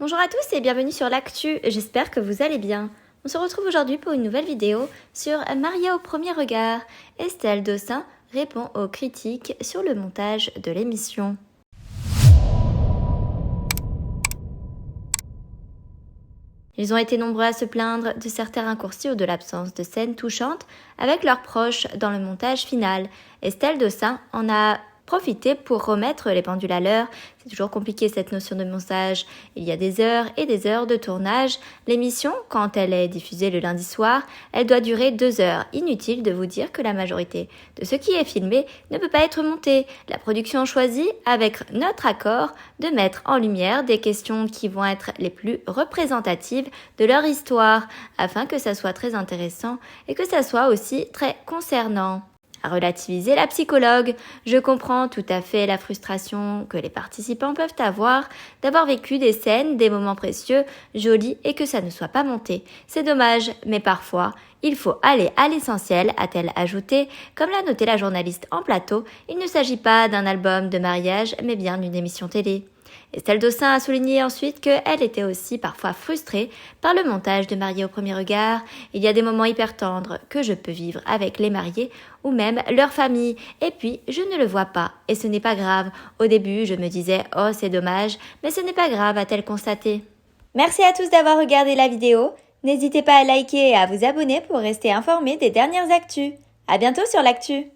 Bonjour à tous et bienvenue sur l'actu, j'espère que vous allez bien. On se retrouve aujourd'hui pour une nouvelle vidéo sur Maria au premier regard. Estelle Dossin répond aux critiques sur le montage de l'émission. Ils ont été nombreux à se plaindre de certains raccourcis ou de l'absence de scènes touchantes avec leurs proches dans le montage final. Estelle Dossin en a profité pour remettre les pendules à l'heure. C'est toujours compliqué cette notion de montage. Il y a des heures et des heures de tournage. L'émission, quand elle est diffusée le lundi soir, elle doit durer 2 heures. Inutile de vous dire que la majorité de ce qui est filmé ne peut pas être monté. La production choisit, avec notre accord, de mettre en lumière des questions qui vont être les plus représentatives de leur histoire, afin que ça soit très intéressant et que ça soit aussi très concernant. À relativiser la psychologue, je comprends tout à fait la frustration que les participants peuvent avoir d'avoir vécu des scènes, des moments précieux, jolis et que ça ne soit pas monté. C'est dommage, mais parfois, il faut aller à l'essentiel, a-t-elle ajouté. Comme l'a noté la journaliste en plateau, il ne s'agit pas d'un album de mariage, mais bien d'une émission télé. Estelle Dossin a souligné ensuite qu'elle était aussi parfois frustrée par le montage de Mariés au premier regard. Il y a des moments hyper tendres que je peux vivre avec les mariés ou même leur famille. Et puis, je ne le vois pas. Et ce n'est pas grave. Au début, je me disais « Oh, c'est dommage », mais ce n'est pas grave, a-t-elle constaté. Merci à tous d'avoir regardé la vidéo. N'hésitez pas à liker et à vous abonner pour rester informés des dernières actus. À bientôt sur l'actu.